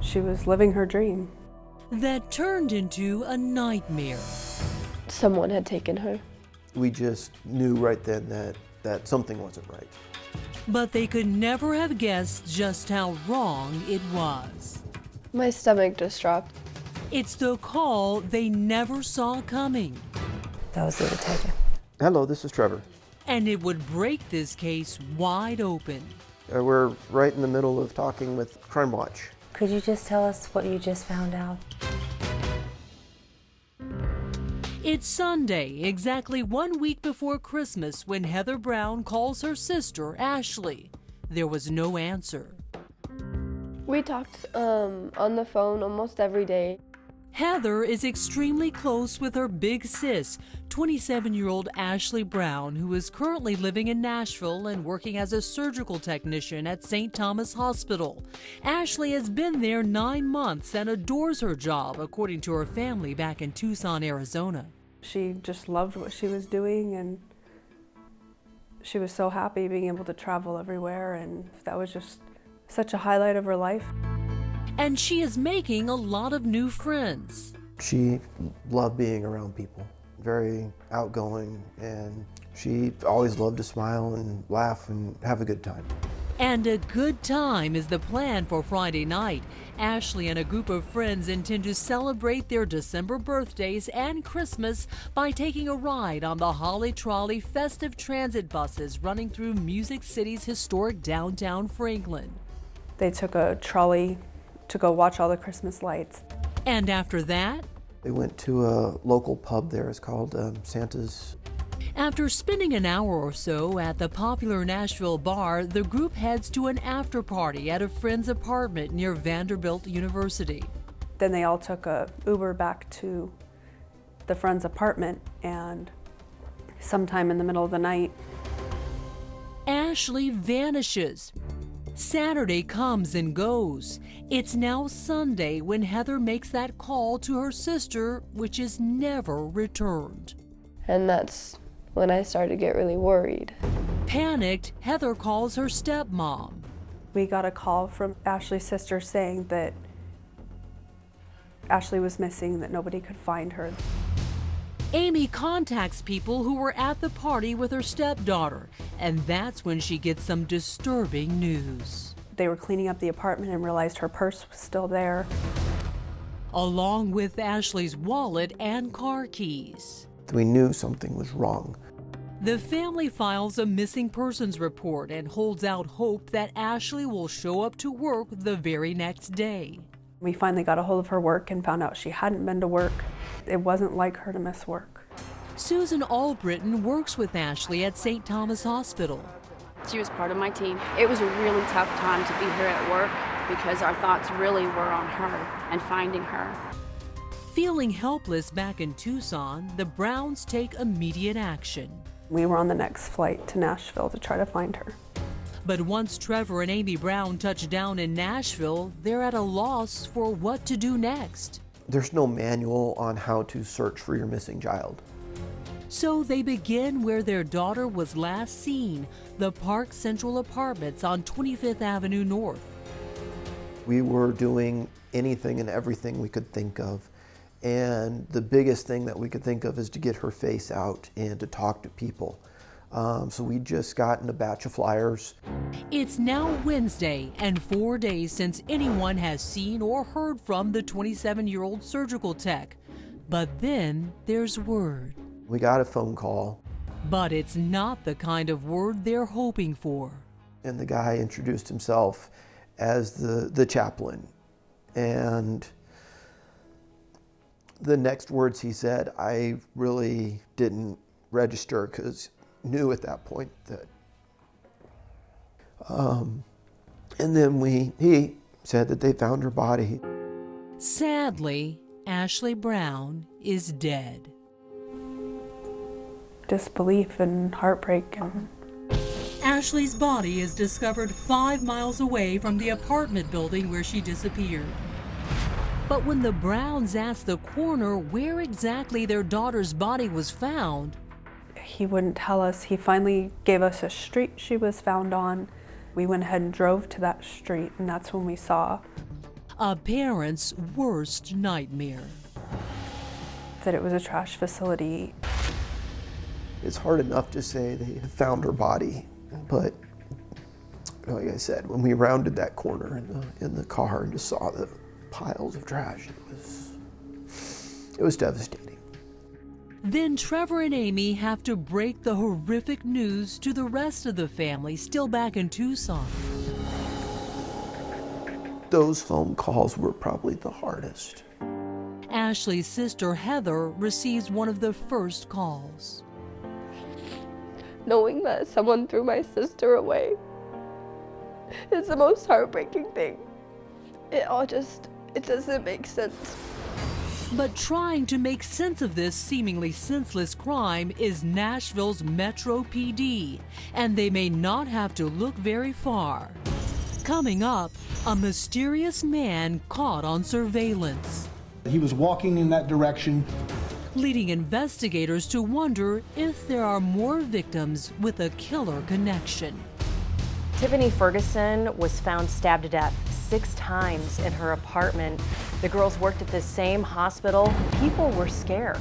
she was living her dream. That turned into a nightmare. Someone had taken her. We just knew right then that something wasn't right. But they could never have guessed just how wrong it was. My stomach just dropped. It's the call they never saw coming. That was the detective. Hello, this is Trevor. And it would break this case wide open. We're right in the middle of talking with Crime Watch. Could you just tell us what you just found out? It's Sunday, exactly 1 week before Christmas, when Heather Brown calls her sister, Ashley. There was no answer. We talked on the phone almost every day. Heather is extremely close with her big sis, 27-year-old Ashley Brown, who is currently living in Nashville and working as a surgical technician at St. Thomas Hospital. Ashley has been there 9 months and adores her job, according to her family back in Tucson, Arizona. She just loved what she was doing, and she was so happy being able to travel everywhere, and that was just such a highlight of her life. And she is making a lot of new friends. She loved being around people, very outgoing, and she always loved to smile and laugh and have a good time. And a good time is the plan for Friday night. Ashley and a group of friends intend to celebrate their December birthdays and Christmas by taking a ride on the Holly Trolley festive transit buses running through Music City's historic downtown Franklin. They took a trolley to go watch all the Christmas lights. And after that, They went to a local pub there. It's called Santa's. after spending an hour or so at the popular Nashville bar, the group heads to an after party at a friend's apartment near Vanderbilt University. Then they all took a Uber back to the friend's apartment, and sometime in the middle of the night, Ashley vanishes. Saturday comes and goes. It's now Sunday when Heather makes that call to her sister, which is never returned. And that's when I started to get really worried. Panicked, Heather calls her stepmom. we got a call from Ashley's sister saying that Ashley was missing, that nobody could find her. Amy contacts people who were at the party with her stepdaughter, and that's when she gets some disturbing news. They were cleaning up the apartment and realized her purse was still there, along with Ashley's wallet and car keys. We knew something was wrong. The family files a missing persons report and holds out hope that Ashley will show up to work the very next day. We finally got a hold of her work and found out she hadn't been to work. It wasn't like her to miss work. Susan Albritton works with Ashley at St. Thomas Hospital. She was part of my team. It was a really tough time to be here at work because our thoughts really were on her and finding her. Feeling helpless back in Tucson, the Browns take immediate action. We were on the next flight to Nashville to try to find her. But once Trevor and Amy Brown touch down in Nashville, they're at a loss for what to do next. There's no manual on how to search for your missing child. So they begin where their daughter was last seen, the Park Central Apartments on 25th Avenue North. We were doing anything and everything we could think of. And the biggest thing that we could think of is to get her face out and to talk to people. So we just gotten a batch of flyers. It's now Wednesday and 4 days since anyone has seen or heard from the 27-year-old surgical tech. But then there's word. We got a phone call. But it's not the kind of word they're hoping for. And the guy introduced himself as the chaplain. And the next words he said, I really didn't register because knew at that point that. And then he said that they found her body. Sadly, Ashley Brown is dead. Disbelief and heartbreak. And Ashley's body is discovered 5 miles away from the apartment building where she disappeared. But when the Browns asked the coroner where exactly their daughter's body was found, he wouldn't tell us. He finally gave us a street she was found on. We went ahead and drove to that street, and that's when we saw. a parent's worst nightmare. That it was a trash facility. It's hard enough to say they found her body, but like I said, when we rounded that corner in the car and just saw the piles of trash, it was devastating. Then Trevor and Amy have to break the horrific news to the rest of the family still back in Tucson. Those phone calls were probably the hardest. Ashley's sister Heather receives one of the first calls. Knowing that someone threw my sister away is the most heartbreaking thing. It doesn't make sense. But trying to make sense of this seemingly senseless crime is Nashville's Metro PD, and they may not have to look very far. Coming up, a mysterious man caught on surveillance. He was walking in that direction. Leading investigators to wonder if there are more victims with a killer connection. Tiffany Ferguson was found stabbed to death 6 times in her apartment. The girls worked at the same hospital. People were scared.